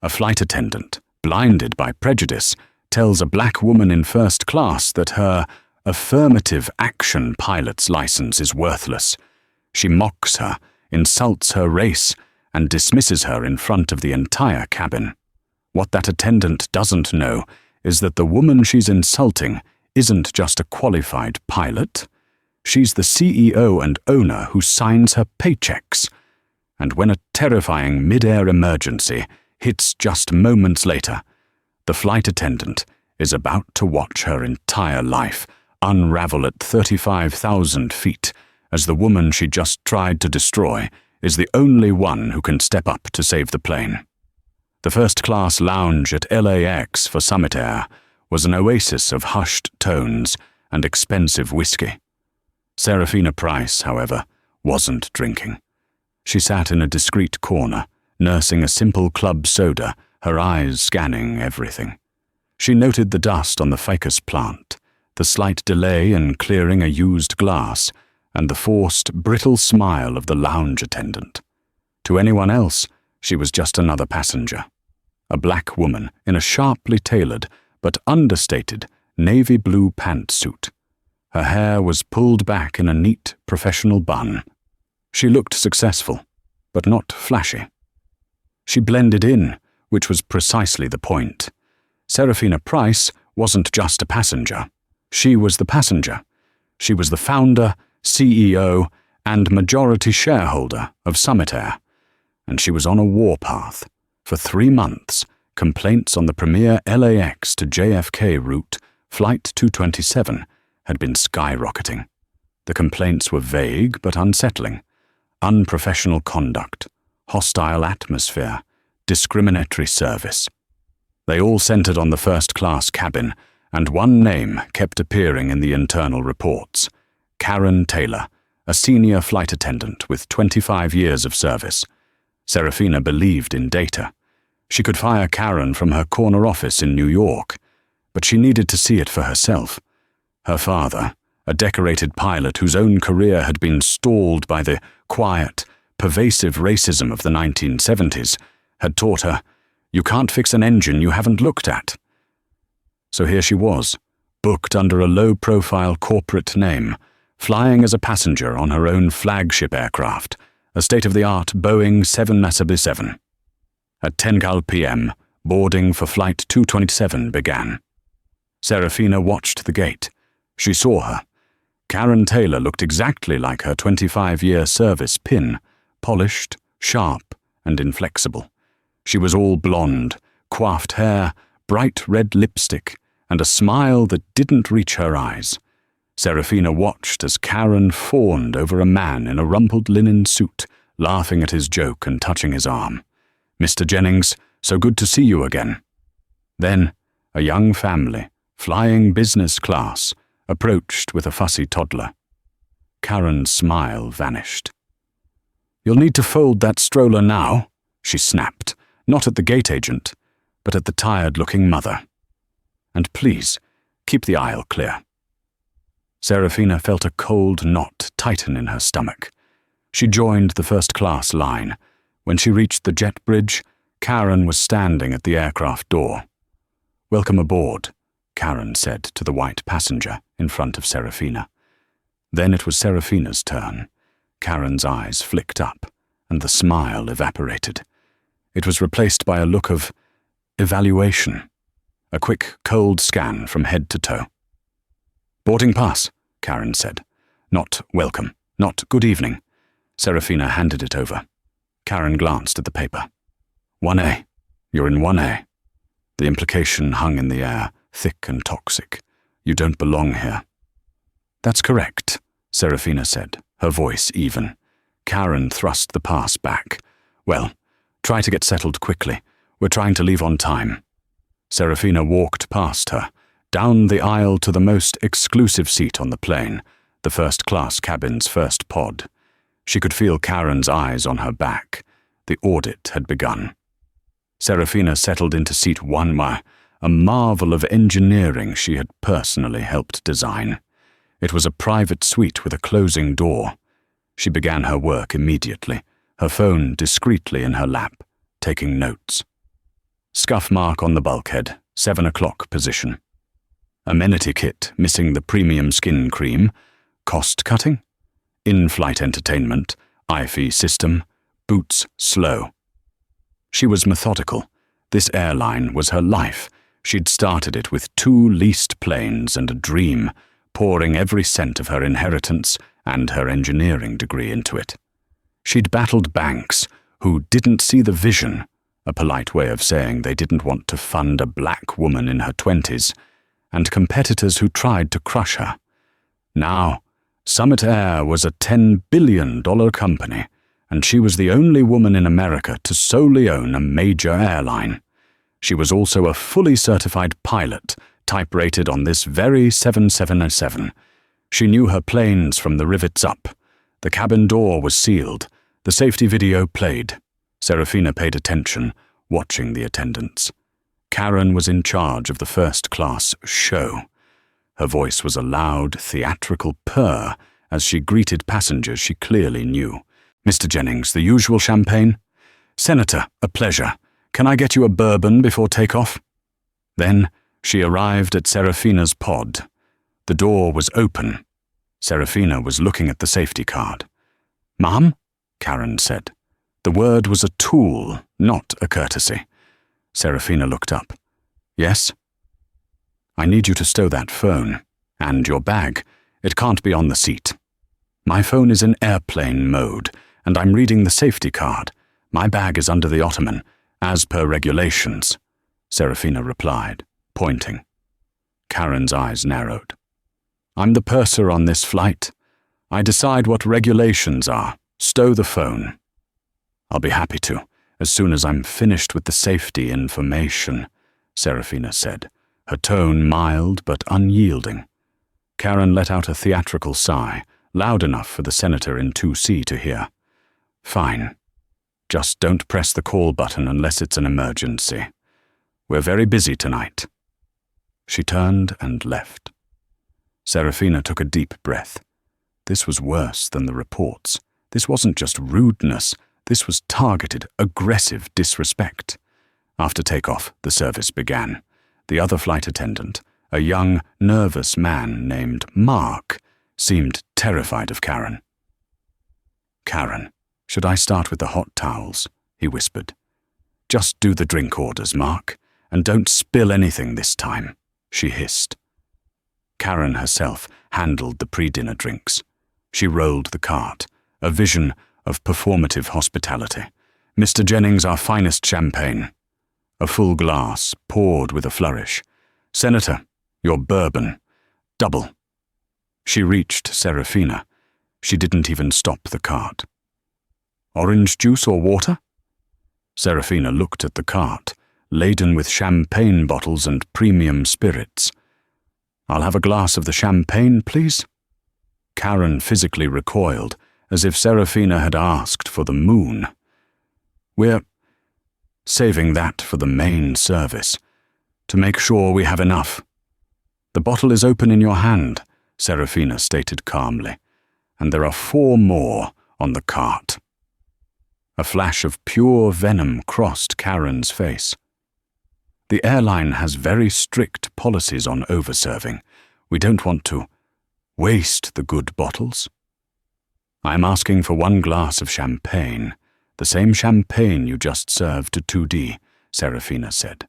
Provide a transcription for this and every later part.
A flight attendant, blinded by prejudice, tells a black woman in first class that her affirmative action pilot's license is worthless. She mocks her, insults her race, and dismisses her in front of the entire cabin. What that attendant doesn't know is that the woman she's insulting isn't just a qualified pilot. She's the CEO and owner who signs her paychecks. And when a terrifying mid-air emergency hits just moments later, the flight attendant is about to watch her entire life unravel at 35,000 feet as the woman she just tried to destroy is the only one who can step up to save the plane. The first-class lounge at LAX for Summit Air was an oasis of hushed tones and expensive whiskey. Serafina Price, however, wasn't drinking. She sat in a discreet corner, nursing a simple club soda, her eyes scanning everything. She noted the dust on the ficus plant, the slight delay in clearing a used glass, and the forced, brittle smile of the lounge attendant. To anyone else, she was just another passenger. A black woman in a sharply tailored but understated navy blue pantsuit. Her hair was pulled back in a neat, professional bun. She looked successful, but not flashy. She blended in, which was precisely the point. Serafina Price wasn't just a passenger. She was the passenger. She was the founder, CEO, and majority shareholder of Summit Air. And she was on a warpath. For 3 months, complaints on the premier LAX to JFK route, Flight 227, had been skyrocketing. The complaints were vague but unsettling. Unprofessional conduct, hostile atmosphere, discriminatory service. They all centered on the first-class cabin, and one name kept appearing in the internal reports: Karen Taylor, a senior flight attendant with 25 years of service. Serafina believed in data. She could fire Karen from her corner office in New York, but she needed to see it for herself. Her father, a decorated pilot whose own career had been stalled by the quiet, pervasive racism of the 1970s, had taught her, "You can't fix an engine you haven't looked at." So here she was, booked under a low-profile corporate name, flying as a passenger on her own flagship aircraft, a state-of-the-art Boeing 787. At 10:00 p.m., boarding for Flight 227 began. Serafina watched the gate. She saw her. Karen Taylor looked exactly like her 25-year service pin, polished, sharp, and inflexible. She was all blonde, coiffed hair, bright red lipstick, and a smile that didn't reach her eyes. Serafina watched as Karen fawned over a man in a rumpled linen suit, laughing at his joke and touching his arm. "Mr. Jennings, so good to see you again." Then, a young family, flying business class, approached with a fussy toddler. Karen's smile vanished. "You'll need to fold that stroller now," she snapped, not at the gate agent, but at the tired-looking mother. "And please, keep the aisle clear." Serafina felt a cold knot tighten in her stomach. She joined the first-class line. When she reached the jet bridge, Karen was standing at the aircraft door. "Welcome aboard," Karen said to the white passenger in front of Serafina. Then it was Serafina's turn. Karen's eyes flicked up, and the smile evaporated. It was replaced by a look of evaluation, a quick, cold scan from head to toe. "Boarding pass," Karen said. "Not welcome, not good evening." Serafina handed it over. Karen glanced at the paper. 1A. You're in 1A. The implication hung in the air, thick and toxic. You don't belong here. "That's correct," Serafina said, her voice even. Karen thrust the pass back. "Well, try to get settled quickly. We're trying to leave on time." Serafina walked past her, down the aisle to the most exclusive seat on the plane, the first-class cabin's first pod. She could feel Karen's eyes on her back. The audit had begun. Serafina settled into seat 1, a marvel of engineering she had personally helped design. It was a private suite with a closing door. She began her work immediately, her phone discreetly in her lap, taking notes. Scuff mark on the bulkhead, 7 o'clock position. Amenity kit missing the premium skin cream. Cost cutting? In-flight entertainment, IFE system, boots slow. She was methodical. This airline was her life. She'd started it with 2 leased planes and a dream, pouring every cent of her inheritance and her engineering degree into it. She'd battled banks who didn't see the vision, a polite way of saying they didn't want to fund a black woman in her 20s, and competitors who tried to crush her. Now, Summit Air was a $10 billion company, and she was the only woman in America to solely own a major airline. She was also a fully certified pilot, type-rated on this very 7707. She knew her planes from the rivets up. The cabin door was sealed. The safety video played. Serafina paid attention, watching the attendants. Karen was in charge of the first-class show. Her voice was a loud, theatrical purr as she greeted passengers she clearly knew. "Mr. Jennings, the usual champagne?" "Senator, a pleasure. Can I get you a bourbon before takeoff?" Then she arrived at Serafina's pod. The door was open. Serafina was looking at the safety card. "Ma'am?" Karen said. The word was a tool, not a courtesy. Serafina looked up. "Yes?" "I need you to stow that phone. And your bag. It can't be on the seat." "My phone is in airplane mode, and I'm reading the safety card. My bag is under the ottoman, as per regulations," Serafina replied, pointing. Karen's eyes narrowed. "I'm the purser on this flight. I decide what regulations are. Stow the phone." "I'll be happy to, as soon as I'm finished with the safety information," Serafina said, her tone mild but unyielding. Karen let out a theatrical sigh, loud enough for the senator in 2C to hear. "Fine. Just don't press the call button unless it's an emergency. We're very busy tonight." She turned and left. Serafina took a deep breath. This was worse than the reports. This wasn't just rudeness. This was targeted, aggressive disrespect. After takeoff, the service began. The other flight attendant, a young, nervous man named Mark, seemed terrified of Karen. "Karen, should I start with the hot towels?" he whispered. "Just do the drink orders, Mark, and don't spill anything this time," she hissed. Karen herself handled the pre-dinner drinks. She rolled the cart, a vision of performative hospitality. "Mr. Jennings, our finest champagne." A full glass, poured with a flourish. "Senator, your bourbon. Double." She reached Serafina. She didn't even stop the cart. "Orange juice or water?" Serafina looked at the cart, laden with champagne bottles and premium spirits. "I'll have a glass of the champagne, please." Karen physically recoiled, as if Serafina had asked for the moon. "We're saving that for the main service, to make sure we have enough." "The bottle is open in your hand," Serafina stated calmly, "and there are 4 more on the cart." A flash of pure venom crossed Karen's face. "The airline has very strict policies on overserving. We don't want to waste the good bottles." "I'm asking for 1 glass of champagne, the same champagne you just served to 2D, Serafina said.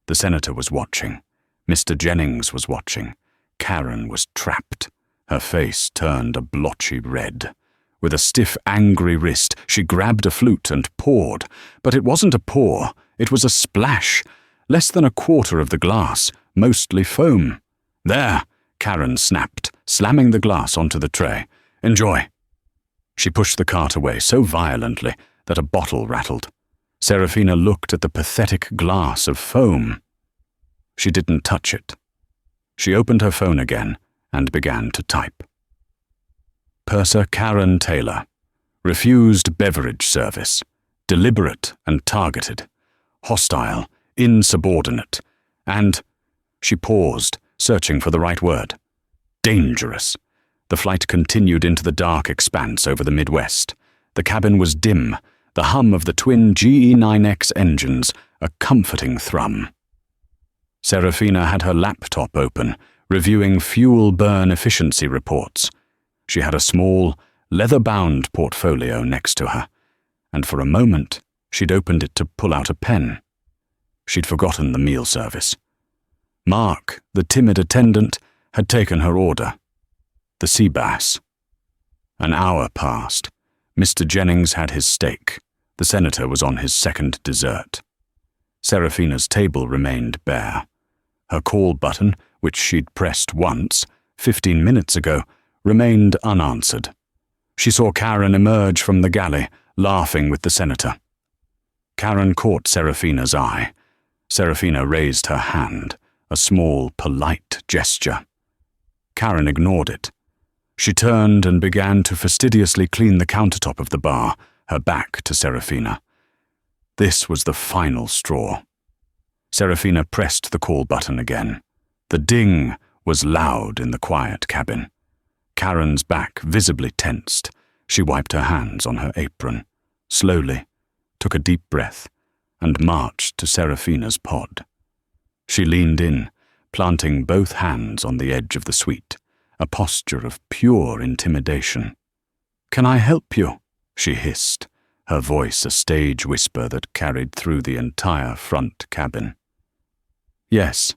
The senator was watching. Mr. Jennings was watching. Karen was trapped. Her face turned a blotchy red. With a stiff, angry wrist, she grabbed a flute and poured. But it wasn't a pour, it was a splash. Less than a quarter of the glass, mostly foam. "There," Karen snapped, slamming the glass onto the tray. "Enjoy." She pushed the cart away so violently that a bottle rattled. Serafina looked at the pathetic glass of foam. She didn't touch it. She opened her phone again and began to type. Purser Karen Taylor. Refused beverage service. Deliberate and targeted. Hostile, insubordinate, and... She paused, searching for the right word. Dangerous. The flight continued into the dark expanse over the Midwest. The cabin was dim, the hum of the twin GE9X engines a comforting thrum. Serafina had her laptop open, reviewing fuel burn efficiency reports. She had a small, leather-bound portfolio next to her, and for a moment she'd opened it to pull out a pen. She'd forgotten the meal service. Mark, the timid attendant, had taken her order. The sea bass. An hour passed. Mr. Jennings had his steak. The senator was on his second dessert. Serafina's table remained bare. Her call button, which she'd pressed once, 15 minutes ago, remained unanswered. She saw Karen emerge from the galley, laughing with the senator. Karen caught Serafina's eye. Serafina raised her hand, a small, polite gesture. Karen ignored it. She turned and began to fastidiously clean the countertop of the bar, her back to Serafina. This was the final straw. Serafina pressed the call button again. The ding was loud in the quiet cabin. Karen's back visibly tensed. She wiped her hands on her apron, slowly, took a deep breath, and marched to Serafina's pod. She leaned in, planting both hands on the edge of the suite, a posture of pure intimidation. "Can I help you?" she hissed, her voice a stage whisper that carried through the entire front cabin. "Yes,"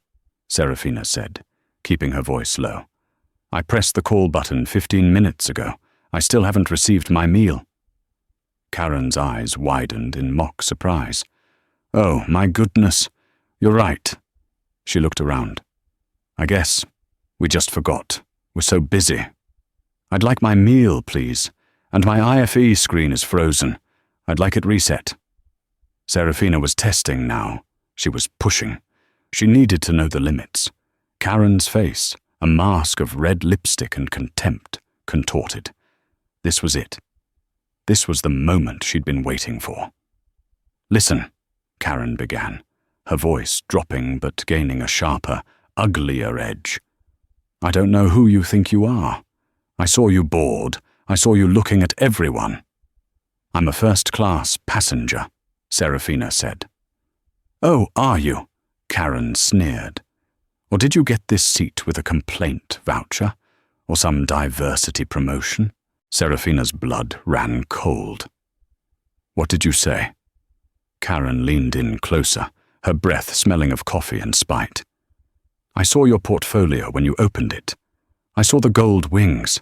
Serafina said, keeping her voice low. "I pressed the call button 15 minutes ago. I still haven't received my meal." Karen's eyes widened in mock surprise. "Oh, my goodness. You're right." She looked around. "I guess we just forgot. We're so busy. I'd like my meal, please, and my IFE screen is frozen. I'd like it reset." Serafina was testing now. She was pushing. She needed to know the limits. Karen's face, a mask of red lipstick and contempt, contorted. This was it. This was the moment she'd been waiting for. "Listen," Karen began, her voice dropping but gaining a sharper, uglier edge. "I don't know who you think you are. I saw you bored. I saw you looking at everyone." "I'm a first-class passenger," Serafina said. "Oh, are you?" Karen sneered. "Or did you get this seat with a complaint voucher? Or some diversity promotion?" Serafina's blood ran cold. "What did you say?" Karen leaned in closer, her breath smelling of coffee and spite. "I saw your portfolio when you opened it. I saw the gold wings.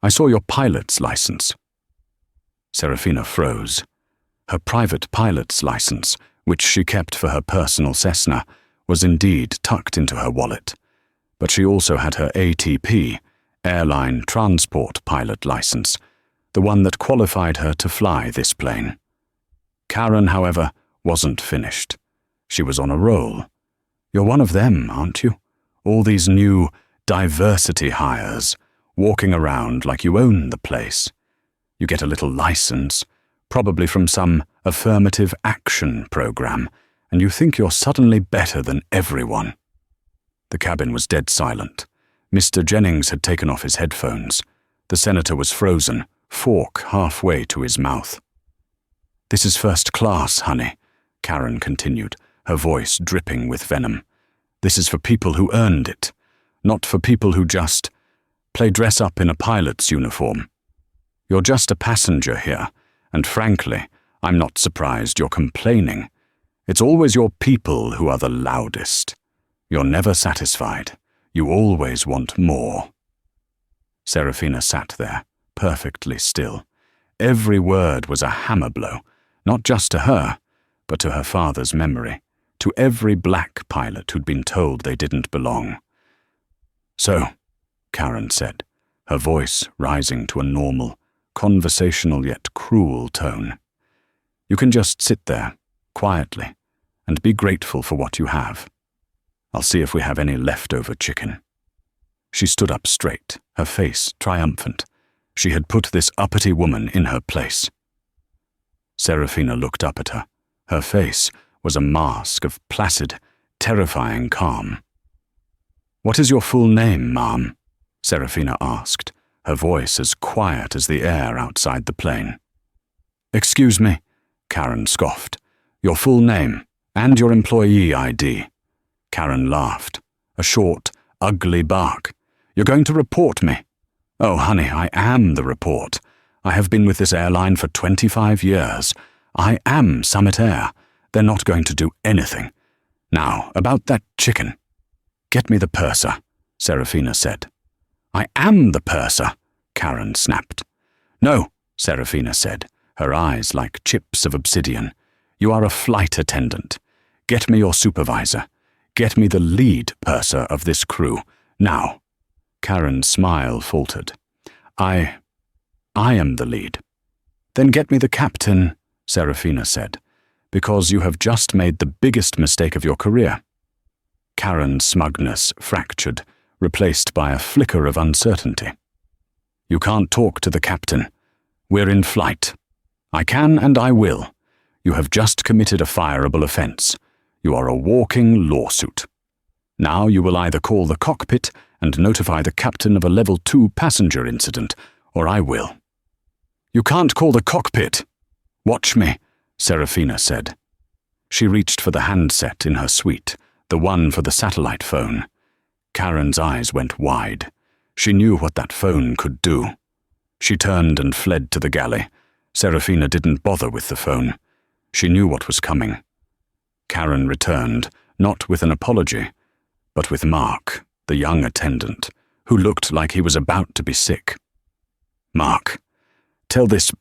I saw your pilot's license." Serafina froze. Her private pilot's license, which she kept for her personal Cessna, was indeed tucked into her wallet. But she also had her ATP, Airline Transport Pilot License, the one that qualified her to fly this plane. Karen, however, wasn't finished. She was on a roll. "You're one of them, aren't you? All these new diversity hires, walking around like you own the place. You get a little license, probably from some affirmative action program, and you think you're suddenly better than everyone." The cabin was dead silent. Mr. Jennings had taken off his headphones. The senator was frozen, fork halfway to his mouth. "This is first class, honey," Karen continued, her voice dripping with venom. "This is for people who earned it, not for people who just play dress-up in a pilot's uniform. You're just a passenger here, and frankly, I'm not surprised you're complaining. It's always your people who are the loudest. You're never satisfied. You always want more." Serafina sat there, perfectly still. Every word was a hammer blow, not just to her, but to her father's memory, to every black pilot who'd been told they didn't belong. "So," Karen said, her voice rising to a normal, conversational yet cruel tone, "you can just sit there, quietly, and be grateful for what you have. I'll see if we have any leftover chicken." She stood up straight, her face triumphant. She had put this uppity woman in her place. Serafina looked up at her. Her face was a mask of placid, terrifying calm. "What is your full name, ma'am?" Serafina asked, her voice as quiet as the air outside the plane. "Excuse me," Karen scoffed. "Your full name, And your employee ID. Karen laughed. A short, ugly bark. You're going to report me. Oh, honey, I am the report. I have been with this airline for 25 years. I am Summit Air. They're not going to do anything. Now, about that chicken. Get me the purser, Serafina said. I am the purser, Karen snapped. No, Serafina said, her eyes like chips of obsidian. You are a flight attendant. Get me your supervisor. Get me the lead purser of this crew. Now. Karen's smile faltered. I am the lead. Then get me the captain, Serafina said, because you have just made the biggest mistake of your career. Karen's smugness fractured, replaced by a flicker of uncertainty. You can't talk to the captain. We're in flight. I can and I will. You have just committed a fireable offense. You are a walking lawsuit. Now you will either call the cockpit and notify the captain of a level 2 passenger incident, or I will. You can't call the cockpit. Watch me, Serafina said. She reached for the handset in her suite, the one for the satellite phone. Karen's eyes went wide. She knew what that phone could do. She turned and fled to the galley. Serafina didn't bother with the phone. She knew what was coming. Karen returned, not with an apology, but with Mark, the young attendant, who looked like he was about to be sick. Mark, tell this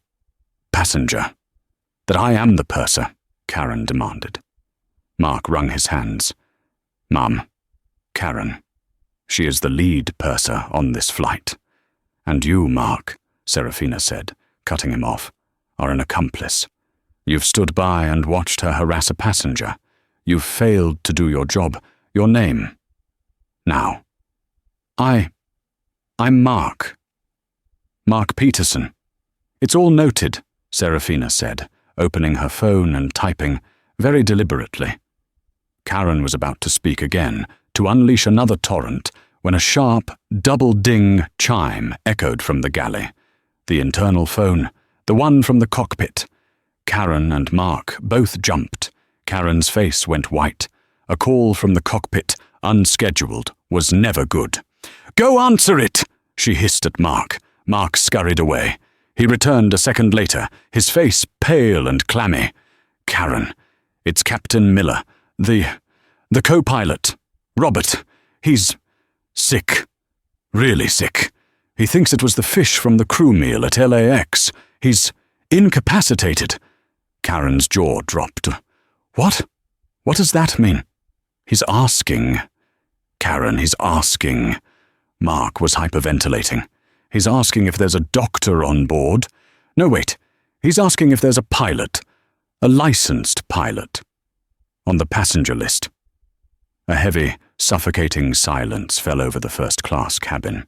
passenger that I am the purser, Karen demanded. Mark wrung his hands. Mum, Karen, she is the lead purser on this flight. And you, Mark, Serafina said, cutting him off, are an accomplice. You've stood by and watched her harass a passenger. You've failed to do your job. Your name. Now. I'm Mark. Mark Peterson. It's all noted, Serafina said, opening her phone and typing, very deliberately. Karen was about to speak again, to unleash another torrent, when a sharp, double-ding chime echoed from the galley. The internal phone, the one from the cockpit. Karen and Mark both jumped. Karen's face went white. A call from the cockpit, unscheduled, was never good. Go answer it, she hissed at Mark. Mark scurried away. He returned a second later, his face pale and clammy. Karen, it's Captain Miller, the co-pilot. Robert, he's sick. Really sick. He thinks it was the fish from the crew meal at LAX. He's incapacitated. Karen's jaw dropped. What? What does that mean? He's asking. Karen, he's asking. Mark was hyperventilating. He's asking if there's a doctor on board. No, wait. He's asking if there's a pilot. A licensed pilot. On the passenger list. A heavy, suffocating silence fell over the first-class cabin.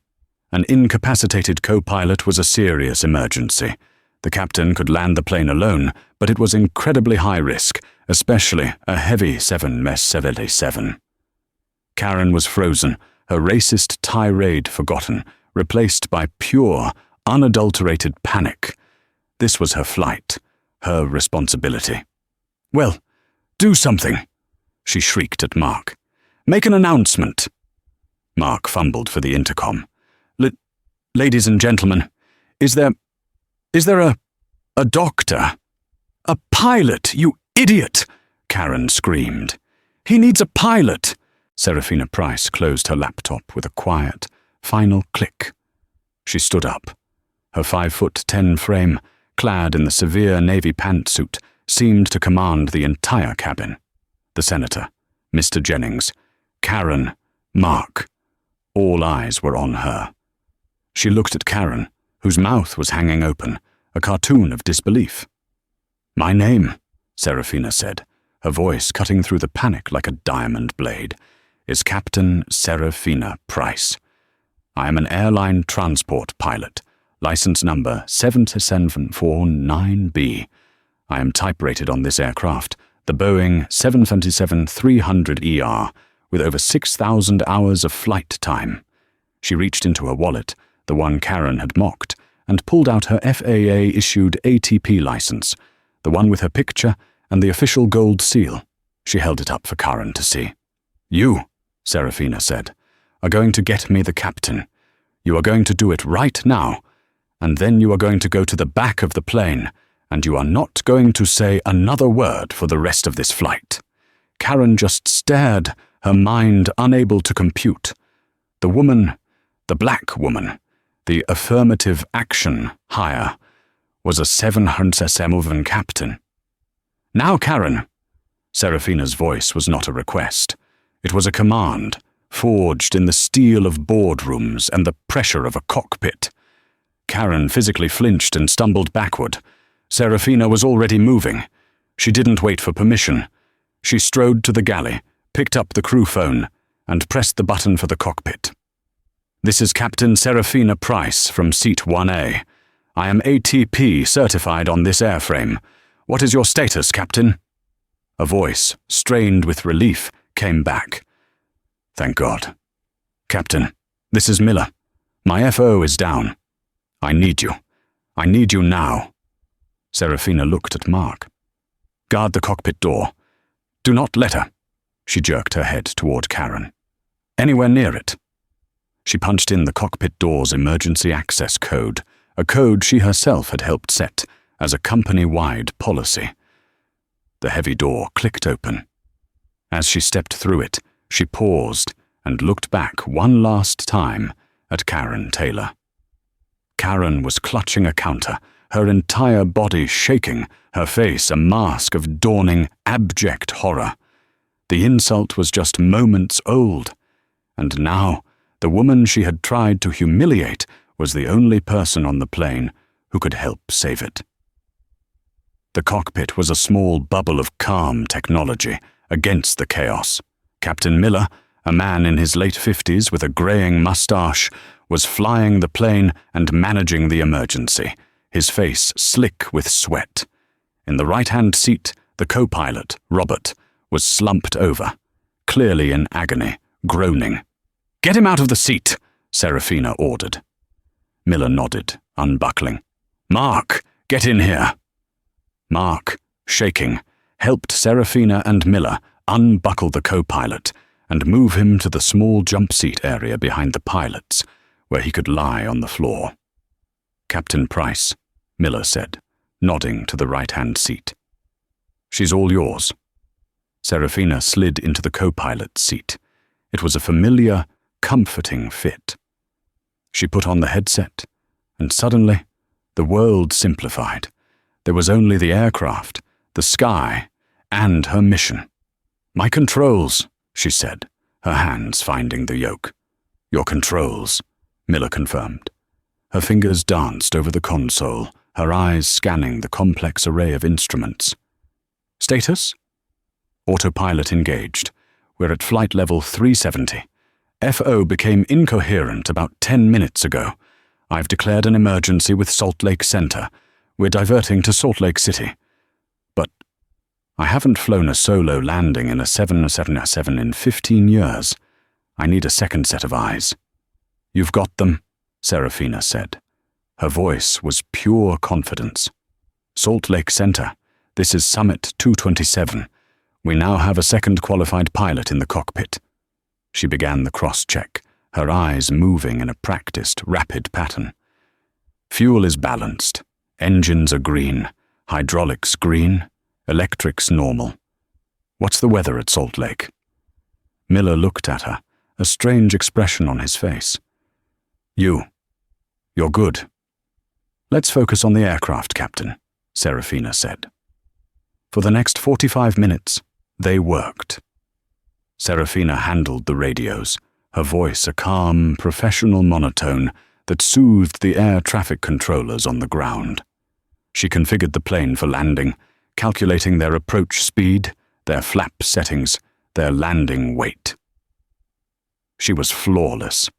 An incapacitated co-pilot was a serious emergency. The captain could land the plane alone, but it was incredibly high risk, especially a heavy 777. Karen was frozen, her racist tirade forgotten, replaced by pure, unadulterated panic. This was her flight, her responsibility. Well, do something, she shrieked at Mark. Make an announcement. Mark fumbled for the intercom. Ladies and gentlemen, is there a doctor? A pilot, you idiot! Karen screamed. He needs a pilot! Serafina Price closed her laptop with a quiet, final click. She stood up. Her 5'10" frame, clad in the severe navy pantsuit, seemed to command the entire cabin. The senator, Mr. Jennings, Karen, Mark. All eyes were on her. She looked at Karen, whose mouth was hanging open, a cartoon of disbelief. My name, Serafina said, her voice cutting through the panic like a diamond blade, is Captain Serafina Price. I am an airline transport pilot, license number 7749B. I am type-rated on this aircraft, the Boeing 737-300ER, with over 6,000 hours of flight time. She reached into her wallet, the one Karen had mocked, and pulled out her FAA-issued ATP license, the one with her picture and the official gold seal. She held it up for Karen to see. You, Serafina said, are going to get me the captain. You are going to do it right now, and then you are going to go to the back of the plane, and you are not going to say another word for the rest of this flight. Karen just stared, her mind unable to compute. The woman, the black woman, the affirmative action hire, was a 707 captain. Now, Karen. Serafina's voice was not a request. It was a command, forged in the steel of boardrooms and the pressure of a cockpit. Karen physically flinched and stumbled backward. Serafina was already moving. She didn't wait for permission. She strode to the galley, picked up the crew phone, and pressed the button for the cockpit. This is Captain Serafina Price from Seat 1A. I am ATP certified on this airframe. What is your status, Captain? A voice, strained with relief, came back. Thank God. Captain, this is Miller. My FO is down. I need you. I need you now. Serafina looked at Mark. Guard the cockpit door. Do not let her. She jerked her head toward Karen. Anywhere near it. She punched in the cockpit door's emergency access code, a code she herself had helped set as a company-wide policy. The heavy door clicked open. As she stepped through it, she paused and looked back one last time at Karen Taylor. Karen was clutching a counter, her entire body shaking, her face a mask of dawning, abject horror. The insult was just moments old, and now the woman she had tried to humiliate was the only person on the plane who could help save it. The cockpit was a small bubble of calm technology against the chaos. Captain Miller, a man in his late 50s with a graying mustache, was flying the plane and managing the emergency, his face slick with sweat. In the right-hand seat, the co-pilot, Robert, was slumped over, clearly in agony, groaning. "Get him out of the seat," Serafina ordered. Miller nodded, unbuckling. "Mark, get in here." Mark, shaking, helped Serafina and Miller unbuckle the co-pilot and move him to the small jump seat area behind the pilots, where he could lie on the floor. "Captain Price," Miller said, nodding to the right-hand seat. "She's all yours." Serafina slid into the co-pilot's seat. It was a familiar, comforting fit. She put on the headset, and suddenly, the world simplified. There was only the aircraft, the sky, and her mission. "My controls," she said, her hands finding the yoke. "Your controls," Miller confirmed. Her fingers danced over the console, her eyes scanning the complex array of instruments. "Status?" "Autopilot engaged. We're at flight level 370. FO became incoherent about 10 minutes ago. I've declared an emergency with Salt Lake Center. We're diverting to Salt Lake City. But I haven't flown a solo landing in a 707 in 15 years. I need a second set of eyes." "You've got them," Serafina said. Her voice was pure confidence. "Salt Lake Center, this is Summit 227. We now have a second qualified pilot in the cockpit." She began the cross-check, her eyes moving in a practiced, rapid pattern. "Fuel is balanced. Engines are green. Hydraulics green. Electrics normal. What's the weather at Salt Lake?" Miller looked at her, a strange expression on his face. You're good." "Let's focus on the aircraft, Captain," Serafina said. For the next 45 minutes, they worked. Serafina handled the radios, her voice a calm, professional monotone that soothed the air traffic controllers on the ground. She configured the plane for landing, calculating their approach speed, their flap settings, their landing weight. She was flawless.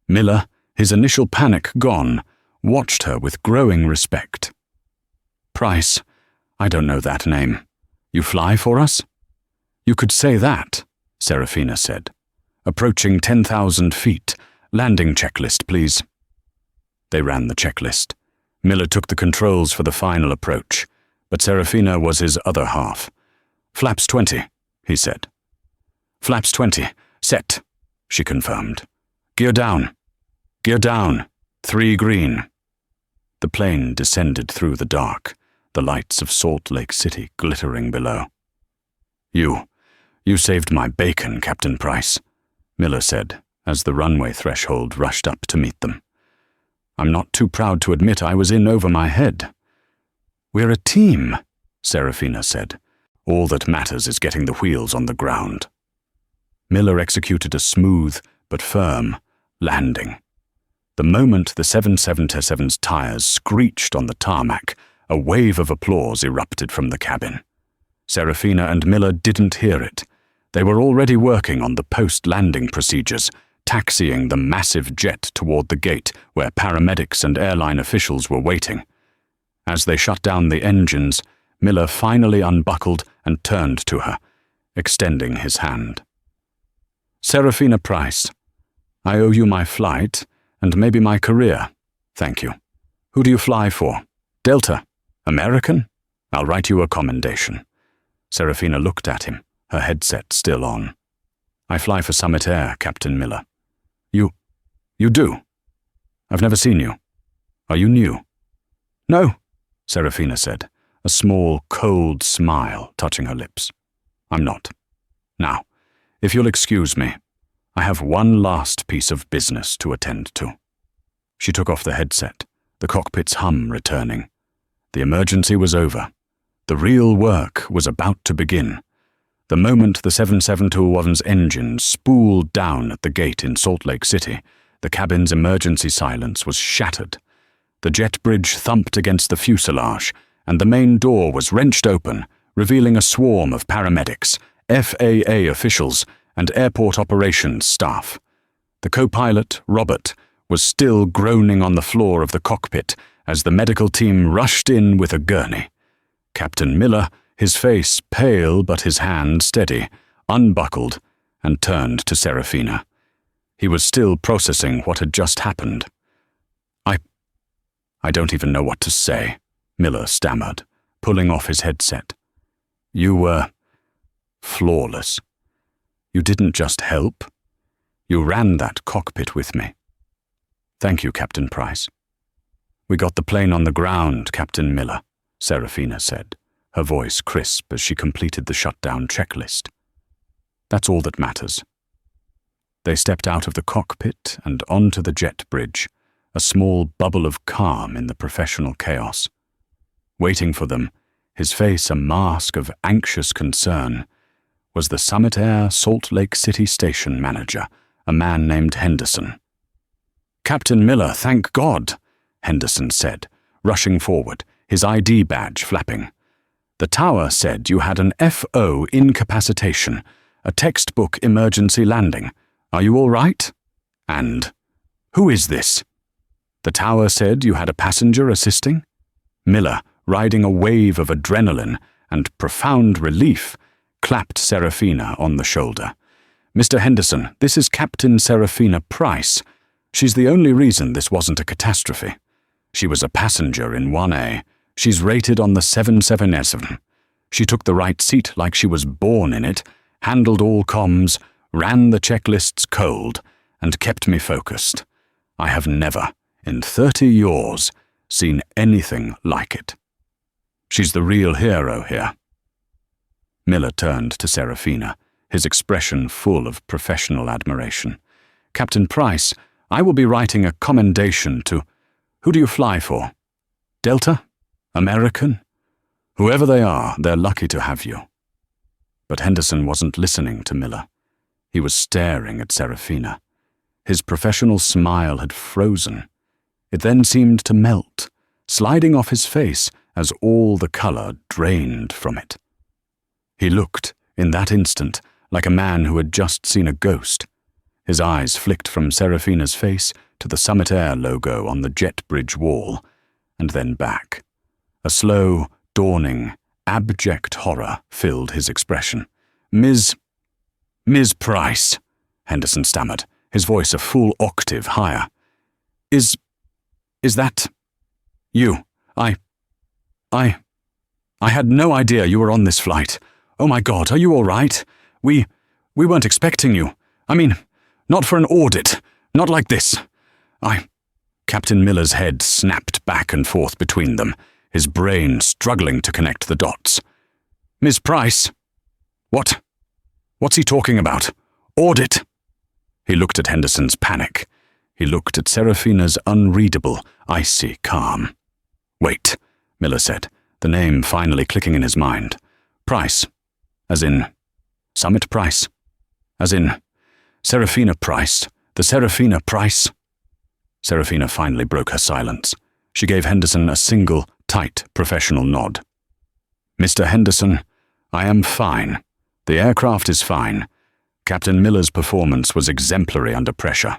Miller, his initial panic gone, watched her with growing respect. "Price, I don't know that name. You fly for us?" "You could say that," Serafina said. "Approaching 10,000 feet. Landing checklist, please." They ran the checklist. Miller took the controls for the final approach, but Serafina was his other half. "Flaps 20, he said. "Flaps 20. Set," she confirmed. "Gear down. Gear down. 3 green." The plane descended through the dark, the lights of Salt Lake City glittering below. You saved my bacon, Captain Price," Miller said, as the runway threshold rushed up to meet them. "I'm not too proud to admit I was in over my head." "We're a team," Serafina said. "All that matters is getting the wheels on the ground." Miller executed a smooth but firm landing. The moment the 777's tires screeched on the tarmac, a wave of applause erupted from the cabin. Serafina and Miller didn't hear it. They were already working on the post-landing procedures, taxiing the massive jet toward the gate where paramedics and airline officials were waiting. As they shut down the engines, Miller finally unbuckled and turned to her, extending his hand. "Serafina Price, I owe you my flight and maybe my career. Thank you. Who do you fly for? Delta? American? I'll write you a commendation." Serafina looked at him, her headset still on. "I fly for Summit Air, Captain Miller." You do? I've never seen you. Are you new?" "No," Serafina said, a small, cold smile touching her lips. "I'm not. Now, if you'll excuse me, I have one last piece of business to attend to." She took off the headset, the cockpit's hum returning. The emergency was over. The real work was about to begin. The moment the 7721's engine spooled down at the gate in Salt Lake City, the cabin's emergency silence was shattered. The jet bridge thumped against the fuselage, and the main door was wrenched open, revealing a swarm of paramedics, FAA officials, and airport operations staff. The co-pilot, Robert, was still groaning on the floor of the cockpit as the medical team rushed in with a gurney. Captain Miller, his face pale but his hand steady, unbuckled and turned to Serafina. He was still processing what had just happened. I don't even know what to say," Miller stammered, pulling off his headset. "You were flawless. You didn't just help. You ran that cockpit with me. Thank you, Captain Price." "We got the plane on the ground, Captain Miller," Serafina said, her voice crisp as she completed the shutdown checklist. "That's all that matters." They stepped out of the cockpit and onto the jet bridge, a small bubble of calm in the professional chaos. Waiting for them, his face a mask of anxious concern, was the Summit Air Salt Lake City station manager, a man named Henderson. "Captain Miller, thank God," Henderson said, rushing forward, his ID badge flapping. "The tower said you had an FO incapacitation, a textbook emergency landing. Are you all right? And who is this?" "The tower said you had a passenger assisting?" Miller, riding a wave of adrenaline and profound relief, clapped Serafina on the shoulder. "Mr. Henderson, this is Captain Serafina Price. She's the only reason this wasn't a catastrophe. She was a passenger in 1A. She's rated on the 777. She took the right seat like she was born in it, handled all comms, ran the checklists cold, and kept me focused. I have never, in 30 years, seen anything like it. She's the real hero here." Miller turned to Serafina, his expression full of professional admiration. "Captain Price, I will be writing a commendation to... Who do you fly for? Delta? American? Whoever they are, they're lucky to have you." But Henderson wasn't listening to Miller. He was staring at Serafina. His professional smile had frozen. It then seemed to melt, sliding off his face as all the color drained from it. He looked, in that instant, like a man who had just seen a ghost. His eyes flicked from Serafina's face to the Summit Air logo on the jet bridge wall, and then back. A slow, dawning, abject horror filled his expression. Ms. Price," Henderson stammered, his voice a full octave higher. Is that you? I had no idea you were on this flight. Oh my God, are you all right? We weren't expecting you. I mean, not for an audit. Not like this. Captain Miller's head snapped back and forth between them, his brain struggling to connect the dots. Miss Price? What? What's he talking about? Audit? He looked at Henderson's panic. He looked at Seraphina's unreadable, icy calm. Wait, Miller said, the name finally clicking in his mind. Price. As in Summit Price. As in Seraphina Price. The Seraphina Price. Seraphina finally broke her silence. She gave Henderson a single, tight, professional nod. Mr. Henderson, I am fine. The aircraft is fine. Captain Miller's performance was exemplary under pressure.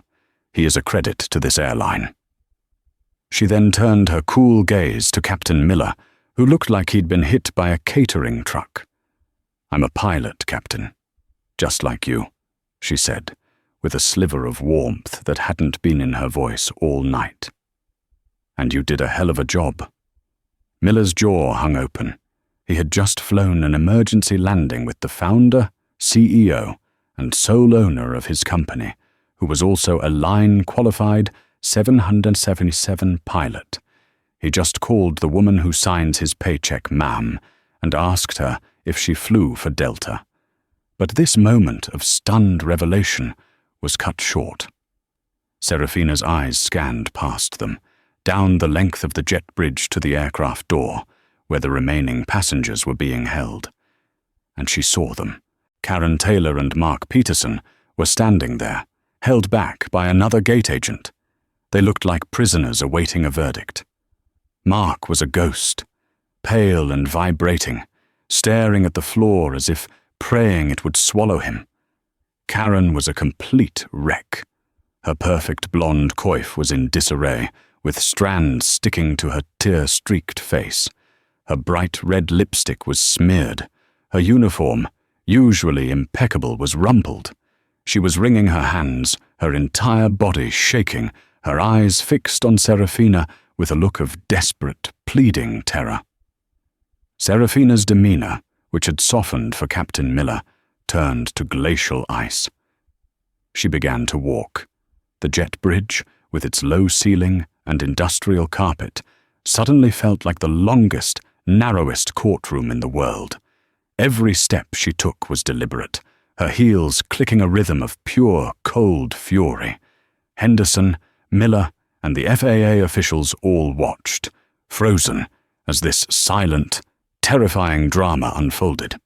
He is a credit to this airline. She then turned her cool gaze to Captain Miller, who looked like he'd been hit by a catering truck. I'm a pilot, Captain. Just like you, she said, with a sliver of warmth that hadn't been in her voice all night. And you did a hell of a job. Miller's jaw hung open. He had just flown an emergency landing with the founder, CEO, and sole owner of his company, who was also a line-qualified 777 pilot. He just called the woman who signs his paycheck ma'am and asked her if she flew for Delta. But this moment of stunned revelation was cut short. Seraphina's eyes scanned past them, down the length of the jet bridge to the aircraft door, where the remaining passengers were being held. And she saw them. Karen Taylor and Mark Peterson were standing there, held back by another gate agent. They looked like prisoners awaiting a verdict. Mark was a ghost, pale and vibrating, staring at the floor as if praying it would swallow him. Karen was a complete wreck. Her perfect blonde coif was in disarray, with strands sticking to her tear-streaked face. Her bright red lipstick was smeared. Her uniform, usually impeccable, was rumpled. She was wringing her hands, her entire body shaking, her eyes fixed on Seraphina with a look of desperate, pleading terror. Seraphina's demeanor, which had softened for Captain Miller, turned to glacial ice. She began to walk. The jet bridge, with its low ceiling and industrial carpet, suddenly felt like the longest, narrowest courtroom in the world. Every step she took was deliberate, her heels clicking a rhythm of pure, cold fury. Henderson, Miller, and the FAA officials all watched, frozen, as this silent, terrifying drama unfolded.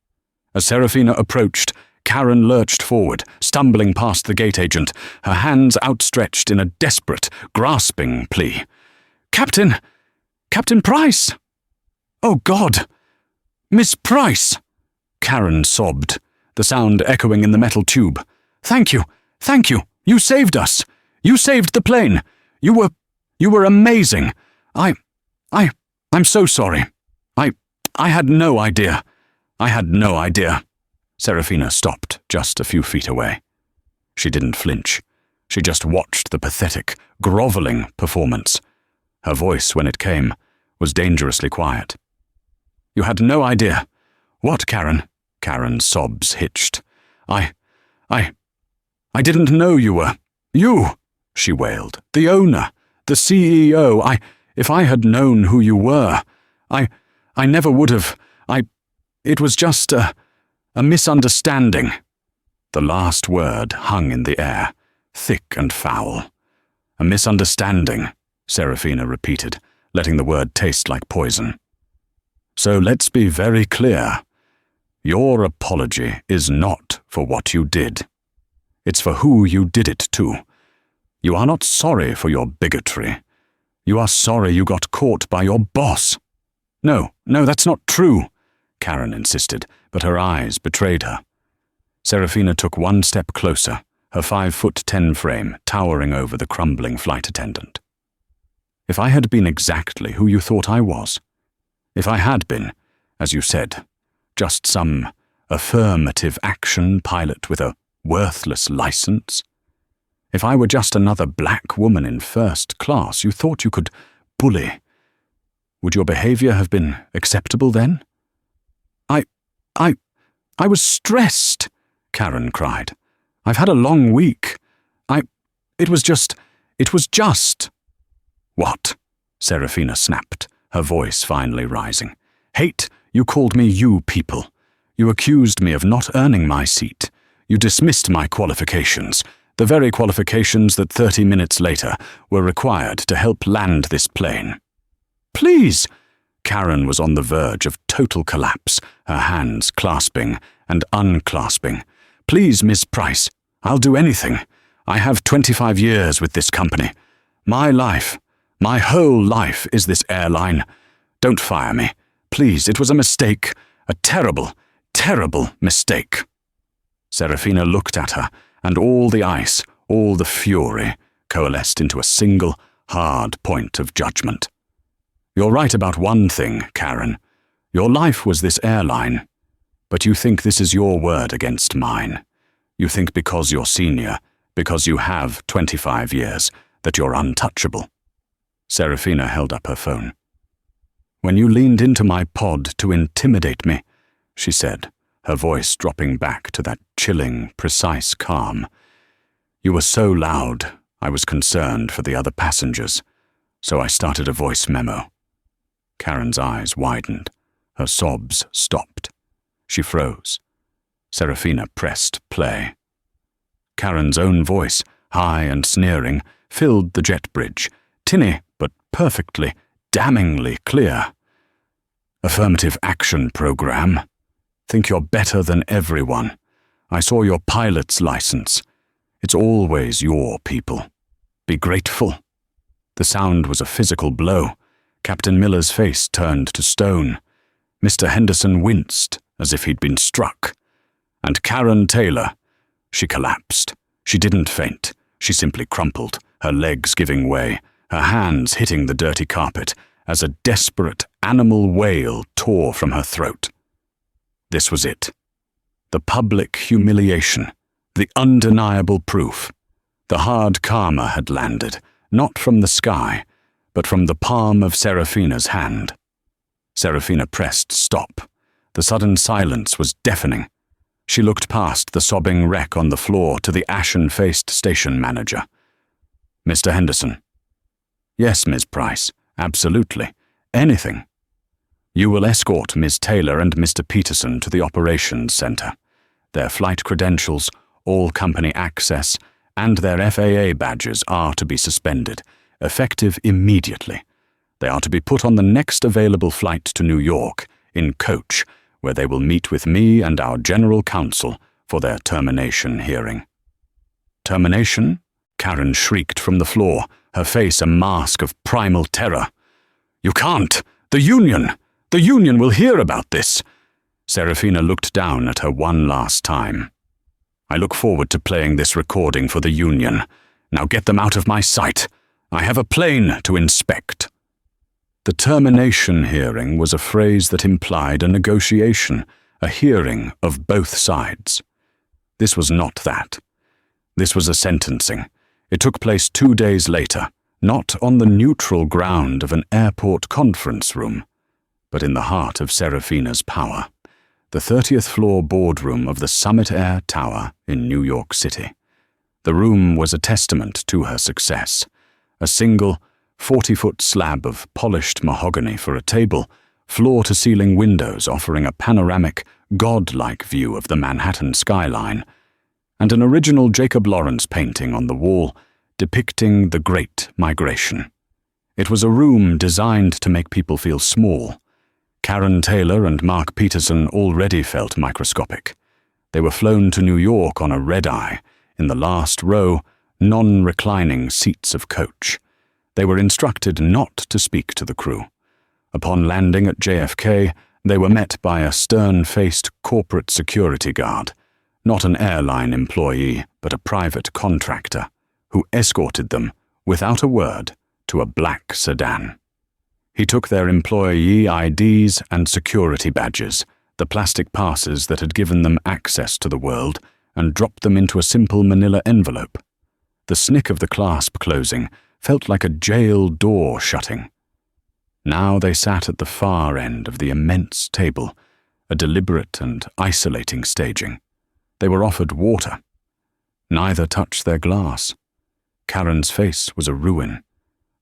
As Seraphina approached, Karen lurched forward, stumbling past the gate agent, her hands outstretched in a desperate, grasping plea. Captain Price! Oh, God! Miss Price! Karen sobbed, the sound echoing in the metal tube. Thank you! You saved us! You saved the plane! You were amazing! I'm so sorry. I had no idea. Seraphina stopped just a few feet away. She didn't flinch. She just watched the pathetic, groveling performance. Her voice, when it came, was dangerously quiet. You had no idea. What, Karen? Karen's sobs hitched. I didn't know you were. You, she wailed. The owner, the CEO. If I had known who you were, I never would have. It was just a misunderstanding. The last word hung in the air, thick and foul. A misunderstanding, Seraphina repeated, letting the word taste like poison. So let's be very clear. Your apology is not for what you did. It's for who you did it to. You are not sorry for your bigotry. You are sorry you got caught by your boss. No, that's not true, Karen insisted, but her eyes betrayed her. Seraphina took one step closer, her 5'10" frame towering over the crumbling flight attendant. If I had been exactly who you thought I was, if I had been, as you said, just some affirmative action pilot with a worthless license, if I were just another black woman in first class you thought you could bully, would your behavior have been acceptable then? I was stressed, Karen cried. I've had a long week. It was just. What? Serafina snapped, her voice finally rising. Hate, you called me you people. You accused me of not earning my seat. You dismissed my qualifications, the very qualifications that 30 minutes later were required to help land this plane. Please! Karen was on the verge of total collapse, her hands clasping and unclasping. Please, Miss Price, I'll do anything. I have 25 years with this company. My life, my whole life is this airline. Don't fire me. Please, it was a mistake. A terrible, terrible mistake. Serafina looked at her, and all the ice, all the fury, coalesced into a single, hard point of judgment. You're right about one thing, Karen. Your life was this airline. But you think this is your word against mine. You think because you're senior, because you have 25 years, that you're untouchable. Serafina held up her phone. When you leaned into my pod to intimidate me, she said, her voice dropping back to that chilling, precise calm. You were so loud, I was concerned for the other passengers, so I started a voice memo. Karen's eyes widened. Her sobs stopped. She froze. Serafina pressed play. Karen's own voice, high and sneering, filled the jet bridge, tinny but perfectly, damningly clear. Affirmative action program. Think you're better than everyone. I saw your pilot's license. It's always your people. Be grateful. The sound was a physical blow. Captain Miller's face turned to stone. Mr. Henderson winced as if he'd been struck. And Karen Taylor, she collapsed. She didn't faint. She simply crumpled, her legs giving way, her hands hitting the dirty carpet as a desperate animal wail tore from her throat. This was it. The public humiliation, the undeniable proof. The hard karma had landed, not from the sky, but from the palm of Serafina's hand. Serafina pressed stop. The sudden silence was deafening. She looked past the sobbing wreck on the floor to the ashen-faced station manager. Mr. Henderson. Yes, Miss Price, absolutely. Anything. You will escort Miss Taylor and Mr. Peterson to the operations center. Their flight credentials, all company access, and their FAA badges are to be suspended, effective immediately. They are to be put on the next available flight to New York, in coach, where they will meet with me and our general counsel for their termination hearing. Termination? Karen shrieked from the floor, her face a mask of primal terror. You can't! The Union! The Union will hear about this! Serafina looked down at her one last time. I look forward to playing this recording for the Union. Now get them out of my sight. I have a plane to inspect. The termination hearing was a phrase that implied a negotiation, a hearing of both sides. This was not that. This was a sentencing. It took place 2 days later, not on the neutral ground of an airport conference room, but in the heart of Serafina's power, the 30th floor boardroom of the Summit Air Tower in New York City. The room was a testament to her success. A single 40-foot slab of polished mahogany for a table, floor-to-ceiling windows offering a panoramic, godlike view of the Manhattan skyline, and an original Jacob Lawrence painting on the wall depicting the Great Migration. It was a room designed to make people feel small. Karen Taylor and Mark Peterson already felt microscopic. They were flown to New York on a red-eye, in the last row, non-reclining seats of coach. They were instructed not to speak to the crew. Upon landing at JFK, they were met by a stern-faced corporate security guard, not an airline employee, but a private contractor, who escorted them, without a word, to a black sedan. He took their employee IDs and security badges, the plastic passes that had given them access to the world, and dropped them into a simple manila envelope. The snick of the clasp closing felt like a jail door shutting. Now they sat at the far end of the immense table, a deliberate and isolating staging. They were offered water. Neither touched their glass. Karen's face was a ruin.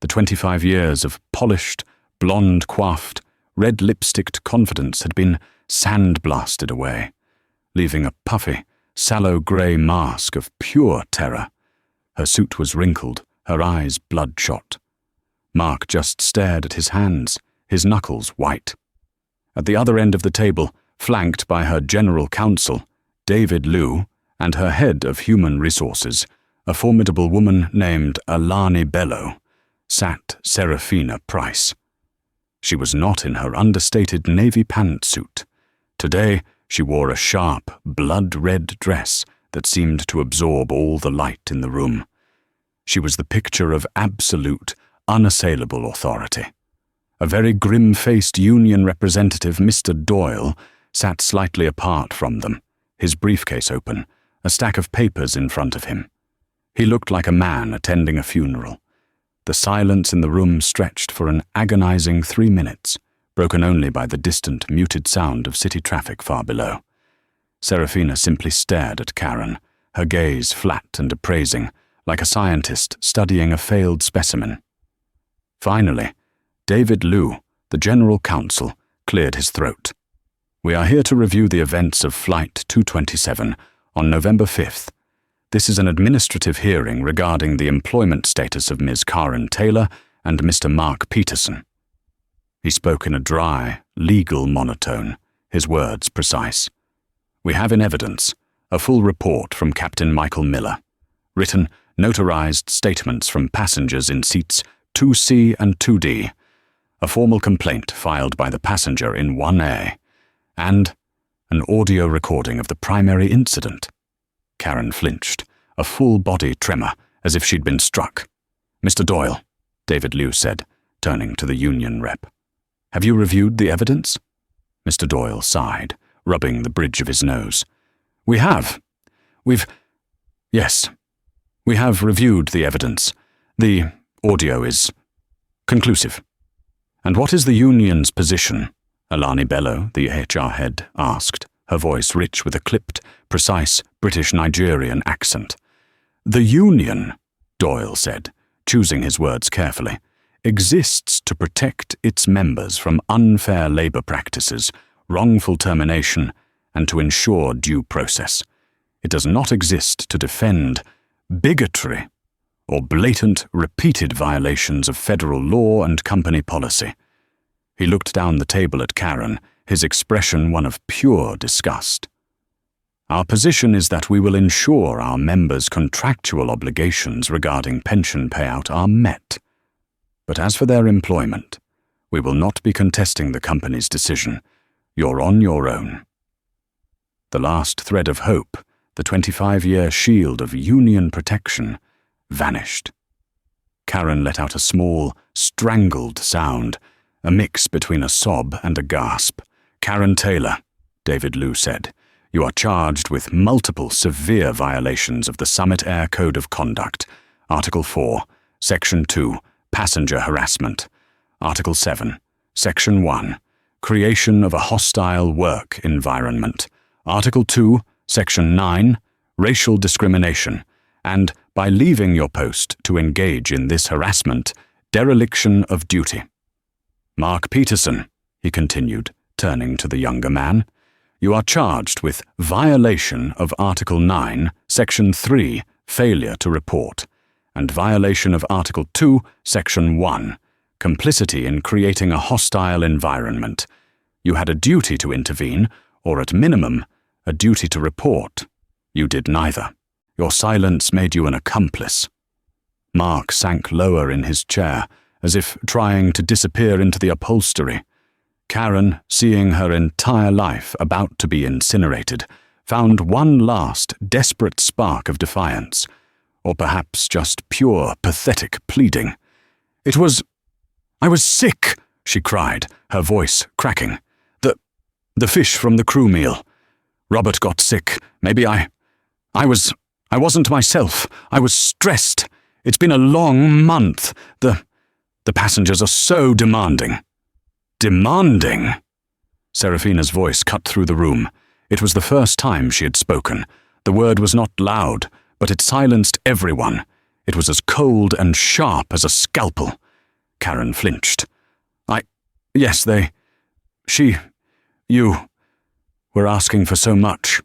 The 25 years of polished, blonde-coiffed, red-lipsticked confidence had been sandblasted away, leaving a puffy, sallow grey mask of pure terror. Her suit was wrinkled, her eyes bloodshot. Mark just stared at his hands, his knuckles white. At the other end of the table, flanked by her general counsel, David Liu, and her head of human resources, a formidable woman named Alani Bello, sat Serafina Price. She was not in her understated navy pantsuit. Today, she wore a sharp, blood-red dress that seemed to absorb all the light in the room. She was the picture of absolute, unassailable authority. A very grim-faced union representative, Mr. Doyle, sat slightly apart from them, his briefcase open, a stack of papers in front of him. He looked like a man attending a funeral. The silence in the room stretched for an agonizing 3 minutes, broken only by the distant, muted sound of city traffic far below. Serafina simply stared at Karen, her gaze flat and appraising, like a scientist studying a failed specimen. Finally, David Liu, the general counsel, cleared his throat. "We are here to review the events of Flight 227 on November 5th. This is an administrative hearing regarding the employment status of Ms. Karen Taylor and Mr. Mark Peterson." He spoke in a dry, legal monotone, his words precise. "We have in evidence a full report from Captain Michael Miller, written, notarized statements from passengers in seats 2C and 2D, a formal complaint filed by the passenger in 1A, and an audio recording of the primary incident." Karen flinched, a full-body tremor, as if she'd been struck. "Mr. Doyle," David Liu said, turning to the union rep. "Have you reviewed the evidence?" Mr. Doyle sighed, rubbing the bridge of his nose. "We have. Yes. We have reviewed the evidence. The audio is conclusive." "And what is the union's position?" Alani Bello, the HR head, asked, her voice rich with a clipped, precise British Nigerian accent. "The union," Doyle said, choosing his words carefully, "exists to protect its members from unfair labor practices, wrongful termination, and to ensure due process. It does not exist to defend bigotry or blatant, repeated violations of federal law and company policy." He looked down the table at Karen, his expression one of pure disgust. "Our position is that we will ensure our members' contractual obligations regarding pension payout are met. But as for their employment, we will not be contesting the company's decision. You're on your own." The last thread of hope, the 25-year shield of union protection, vanished. Karen let out a small, strangled sound, a mix between a sob and a gasp. "Karen Taylor," David Liu said, "you are charged with multiple severe violations of the Summit Air Code of Conduct. Article 4, Section 2, Passenger Harassment. Article 7, Section 1, Creation of a Hostile Work Environment. Article 2, Section 9, Racial Discrimination. And, by leaving your post to engage in this harassment, dereliction of duty. Mark Peterson," he continued, turning to the younger man, "you are charged with violation of Article 9, Section 3, Failure to Report, and violation of Article 2, Section 1, Complicity in creating a hostile environment. You had a duty to intervene, or at minimum, a duty to report. You did neither. Your silence made you an accomplice." Mark sank lower in his chair, as if trying to disappear into the upholstery. Karen, seeing her entire life about to be incinerated, found one last desperate spark of defiance, or perhaps just pure, pathetic pleading. "I was sick," she cried, her voice cracking. The fish from the crew meal. Robert got sick. Maybe I wasn't myself. I was stressed. It's been a long month. The passengers are so demanding." "Demanding?" Serafina's voice cut through the room. It was the first time she had spoken. The word was not loud, but it silenced everyone. It was as cold and sharp as a scalpel. Karen flinched. Yes, you were asking for so much.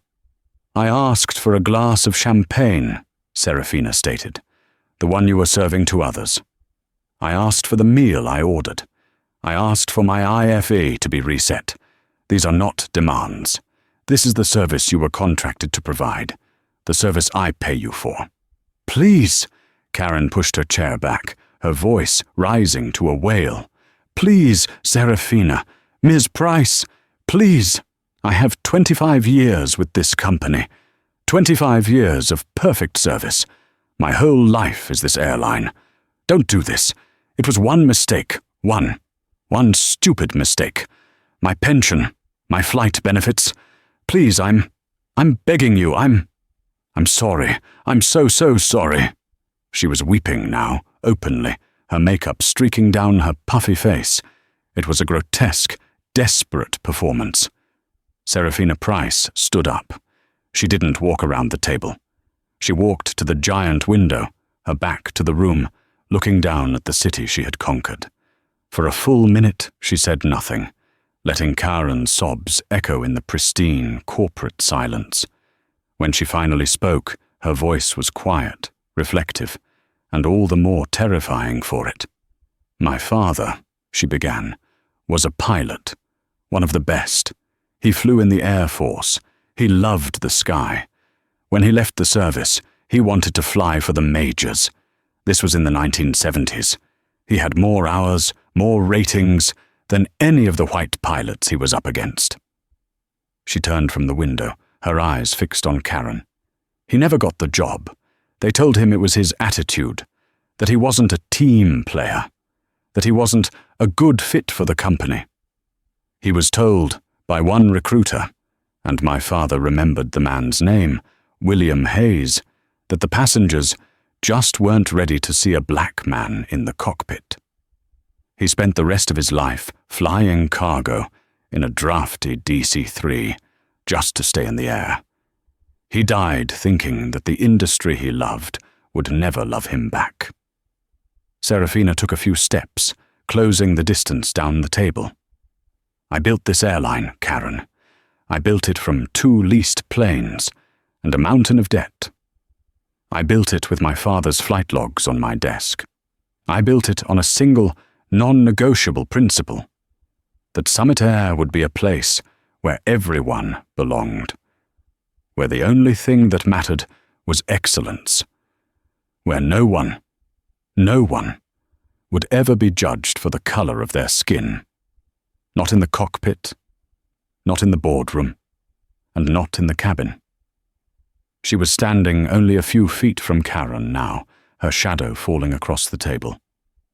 I asked for a glass of champagne, Serafina stated, the one you were serving to others. I asked for the meal I ordered. I asked for my IFE to be reset. These are not demands. This is the service you were contracted to provide, the service I pay you for. Please, Karen pushed her chair back, her voice rising to a wail. Please, Serafina, Ms. Price, please. I have 25 years with this company. 25 years of perfect service. My whole life is this airline. Don't do this. It was one mistake. One stupid mistake. My pension, my flight benefits. Please, I'm begging you, I'm sorry. I'm so sorry. She was weeping now, openly, her makeup streaking down her puffy face. It was a grotesque, desperate performance. Serafina Price stood up. She didn't walk around the table. She walked to the giant window, her back to the room, looking down at the city she had conquered. For a full minute she said nothing, letting Karen's sobs echo in the pristine, corporate silence. When she finally spoke, her voice was quiet, reflective, and all the more terrifying for it. My father, she began, was a pilot, one of the best. He flew in the Air Force. He loved the sky. When he left the service, he wanted to fly for the majors. This was in the 1970s. He had more hours, more ratings than any of the white pilots he was up against. She turned from the window, her eyes fixed on Karen. He never got the job. They told him it was his attitude, that he wasn't a team player, that he wasn't a good fit for the company. He was told by one recruiter, and my father remembered the man's name, William Hayes, that the passengers just weren't ready to see a black man in the cockpit. He spent the rest of his life flying cargo in a drafty DC-3 just to stay in the air. He died thinking that the industry he loved would never love him back. Serafina took a few steps, closing the distance down the table. I built this airline, Karen. I built it from 2 leased planes and a mountain of debt. I built it with my father's flight logs on my desk. I built it on a single, non-negotiable principle, that Summit Air would be a place where everyone belonged, where the only thing that mattered was excellence, where no one would ever be judged for the color of their skin, not in the cockpit, not in the boardroom, and not in the cabin. She was standing only a few feet from Karen now, her shadow falling across the table.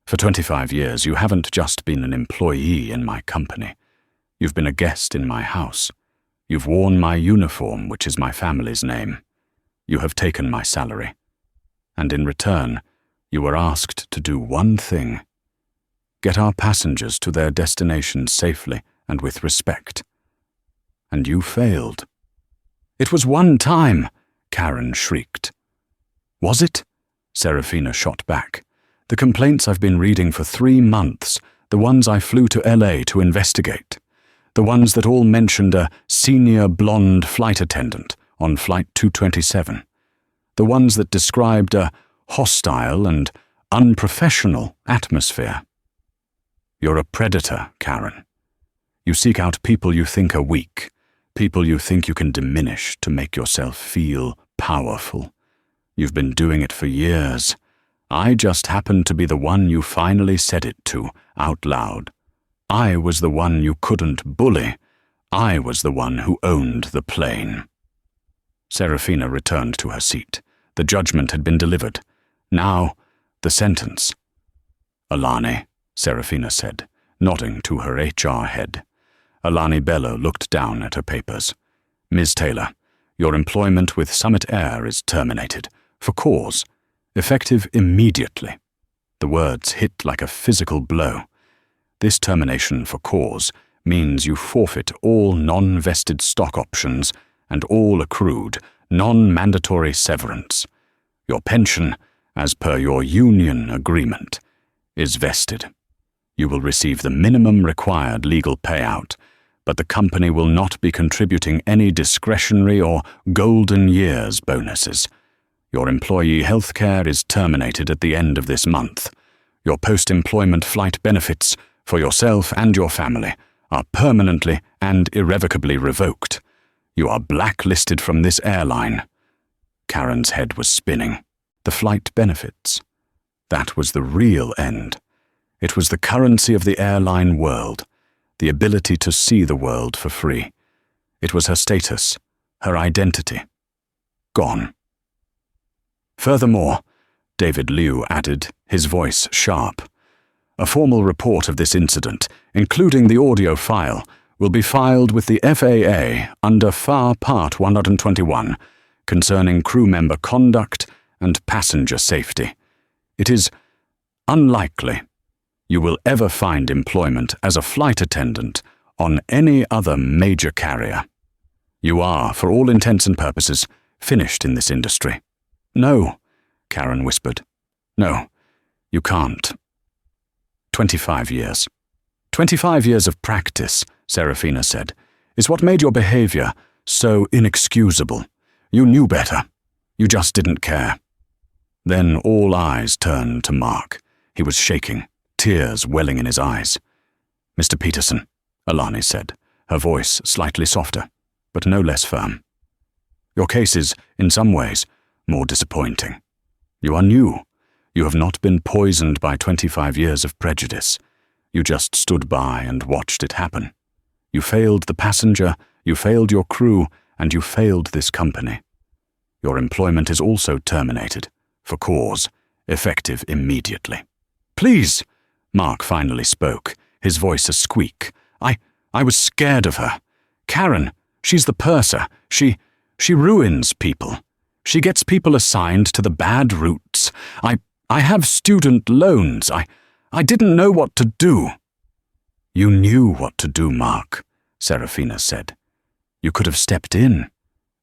For 25 years, you haven't just been an employee in my company. You've been a guest in my house. You've worn my uniform, which is my family's name. You have taken my salary. And in return, you were asked to do one thing: get our passengers to their destination safely and with respect. And you failed. It was one time, Karen shrieked. Was it? Serafina shot back. The complaints I've been reading for 3 months, the ones I flew to LA to investigate, the ones that all mentioned a senior blonde flight attendant on Flight 227, the ones that described a hostile and unprofessional atmosphere. You're a predator, Karen. You seek out people you think are weak, people you think you can diminish to make yourself feel powerful. You've been doing it for years. I just happened to be the one you finally said it to, out loud. I was the one you couldn't bully. I was the one who owned the plane. Serafina returned to her seat. The judgment had been delivered. Now, the sentence. Alani, Serafina said, nodding to her HR head. Alani Bello looked down at her papers. Ms. Taylor, your employment with Summit Air is terminated, for cause, effective immediately. The words hit like a physical blow. This termination for cause means you forfeit all non-vested stock options and all accrued, non-mandatory severance. Your pension, as per your union agreement, is vested. You will receive the minimum required legal payout, but the company will not be contributing any discretionary or golden years bonuses. Your employee health care is terminated at the end of this month. Your post-employment flight benefits for yourself and your family are permanently and irrevocably revoked. You are blacklisted from this airline. Karen's head was spinning. The flight benefits. That was the real end. It was the currency of the airline world, the ability to see the world for free. It was her status, her identity. Gone. Furthermore, David Liu added, his voice sharp, a formal report of this incident, including the audio file, will be filed with the FAA under FAR Part 121 concerning crew member conduct and passenger safety. It is unlikely you will ever find employment as a flight attendant on any other major carrier. You are, for all intents and purposes, finished in this industry. No, Karen whispered. No, you can't. 25 years. 25 years of practice, Serafina said, is what made your behavior so inexcusable. You knew better. You just didn't care. Then all eyes turned to Mark. He was shaking, tears welling in his eyes. Mr. Peterson, Alani said, her voice slightly softer, but no less firm. Your case is, in some ways, more disappointing. You are new. You have not been poisoned by 25 years of prejudice. You just stood by and watched it happen. You failed the passenger, you failed your crew, and you failed this company. Your employment is also terminated, for cause, effective immediately. Please, Mark finally spoke, his voice a squeak. I was scared of her. Karen, she's the purser. She ruins people. She gets people assigned to the bad routes. I have student loans. I didn't know what to do. You knew what to do, Mark, Serafina said. You could have stepped in.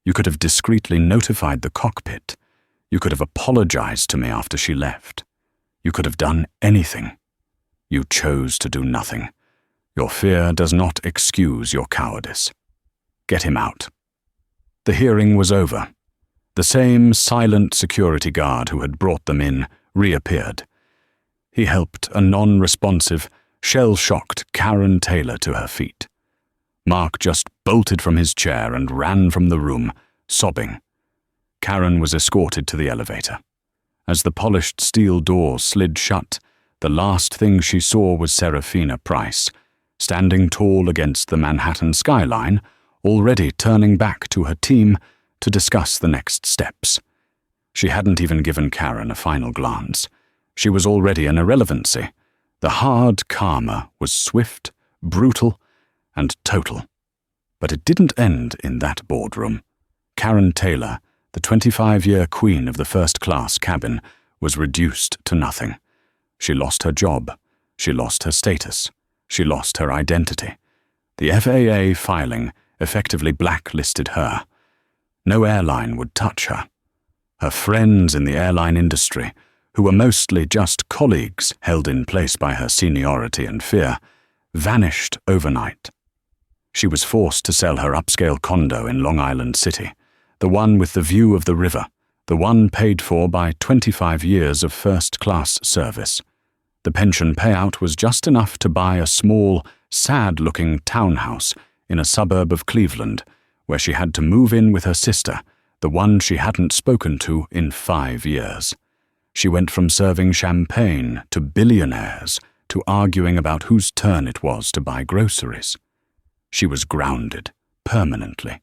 You could have discreetly notified the cockpit. You could have apologized to me after she left. You could have done anything. You chose to do nothing. Your fear does not excuse your cowardice. Get him out. The hearing was over. The same silent security guard who had brought them in reappeared. He helped a non-responsive, shell-shocked Karen Taylor to her feet. Mark just bolted from his chair and ran from the room, sobbing. Karen was escorted to the elevator. As the polished steel door slid shut, the last thing she saw was Serafina Price, standing tall against the Manhattan skyline, already turning back to her team to discuss the next steps. She hadn't even given Karen a final glance. She was already an irrelevancy. The hard karma was swift, brutal, and total. But it didn't end in that boardroom. Karen Taylor, the 25-year queen of the first-class cabin, was reduced to nothing. She lost her job. She lost her status. She lost her identity. The FAA filing effectively blacklisted her. No airline would touch her. Her friends in the airline industry, who were mostly just colleagues held in place by her seniority and fear, vanished overnight. She was forced to sell her upscale condo in Long Island City, the one with the view of the river, the one paid for by 25 years of first-class service. The pension payout was just enough to buy a small, sad-looking townhouse in a suburb of Cleveland, where she had to move in with her sister, the one she hadn't spoken to in 5 years. She went from serving champagne to billionaires to arguing about whose turn it was to buy groceries. She was grounded, permanently.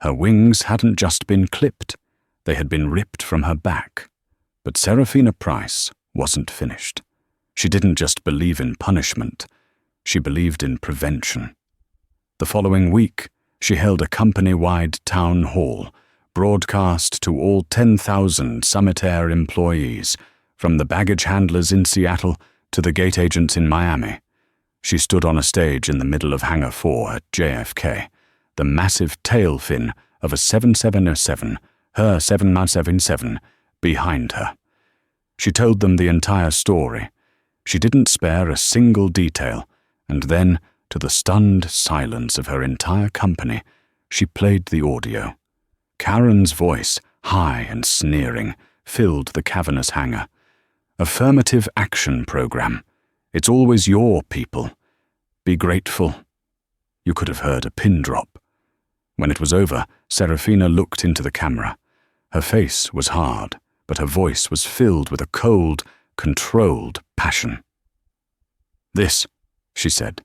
Her wings hadn't just been clipped, they had been ripped from her back. But Serafina Price wasn't finished. She didn't just believe in punishment, she believed in prevention. The following week, she held a company-wide town hall, broadcast to all 10,000 Summit Air employees, from the baggage handlers in Seattle to the gate agents in Miami. She stood on a stage in the middle of Hangar 4 at JFK, the massive tail fin of a 7707, her 7977, behind her. She told them the entire story. She didn't spare a single detail, and then, to the stunned silence of her entire company, she played the audio. Karen's voice, high and sneering, filled the cavernous hangar. Affirmative action program. It's always your people. Be grateful. You could have heard a pin drop. When it was over, Serafina looked into the camera. Her face was hard, but her voice was filled with a cold, controlled passion. "This," she said,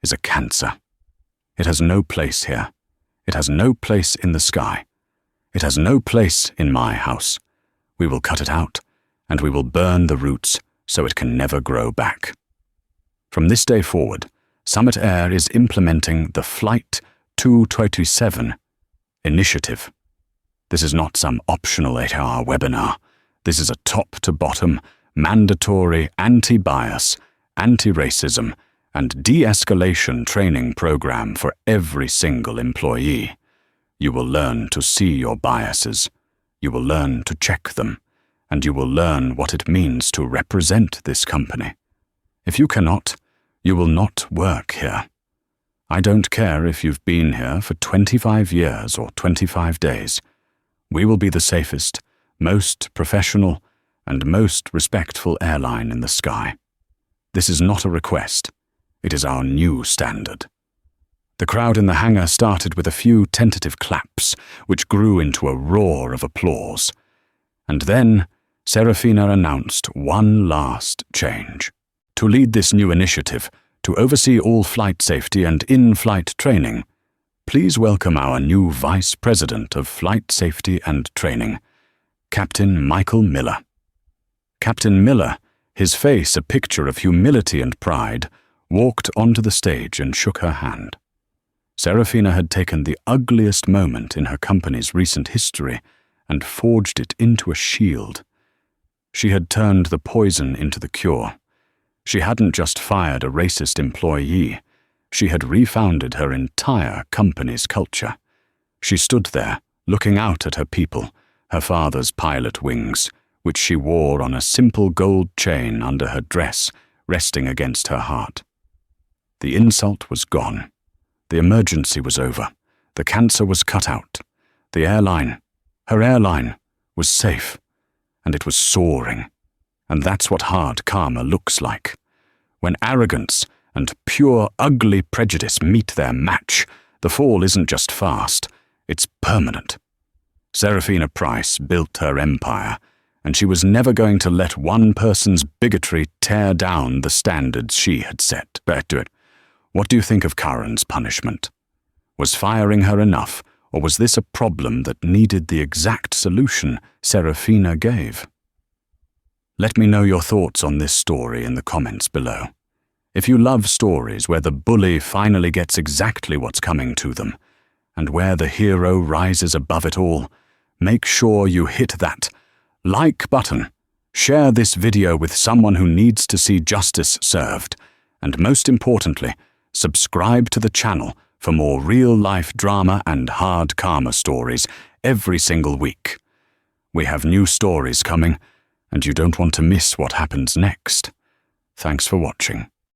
"is a cancer. It has no place here. It has no place in the sky. It has no place in my house. We will cut it out, and we will burn the roots so it can never grow back." From this day forward, Summit Air is implementing the Flight 227 initiative. This is not some optional 8-hour webinar. This is a top-to-bottom, mandatory anti-bias, anti-racism, and de-escalation training program for every single employee. You will learn to see your biases. You will learn to check them. And you will learn what it means to represent this company. If you cannot, you will not work here. I don't care if you've been here for 25 years or 25 days. We will be the safest, most professional, and most respectful airline in the sky. This is not a request. It is our new standard. The crowd in the hangar started with a few tentative claps, which grew into a roar of applause. And then Serafina announced one last change. To lead this new initiative, to oversee all flight safety and in-flight training, please welcome our new Vice President of Flight Safety and Training, Captain Michael Miller. Captain Miller, his face a picture of humility and pride, walked onto the stage and shook her hand. Serafina had taken the ugliest moment in her company's recent history and forged it into a shield. She had turned the poison into the cure. She hadn't just fired a racist employee. She had refounded her entire company's culture. She stood there, looking out at her people, her father's pilot wings, which she wore on a simple gold chain under her dress, resting against her heart. The insult was gone. The emergency was over. The cancer was cut out. The airline, her airline, was safe. And it was soaring. And that's what hard karma looks like. When arrogance and pure ugly prejudice meet their match, the fall isn't just fast, it's permanent. Serafina Price built her empire, and she was never going to let one person's bigotry tear down the standards she had set. Back to it. What do you think of Karen's punishment? Was firing her enough, or was this a problem that needed the exact solution Serafina gave? Let me know your thoughts on this story in the comments below. If you love stories where the bully finally gets exactly what's coming to them, and where the hero rises above it all, make sure you hit that like button, share this video with someone who needs to see justice served, and most importantly, subscribe to the channel for more real-life drama and hard karma stories every single week. We have new stories coming, and you don't want to miss what happens next. Thanks for watching.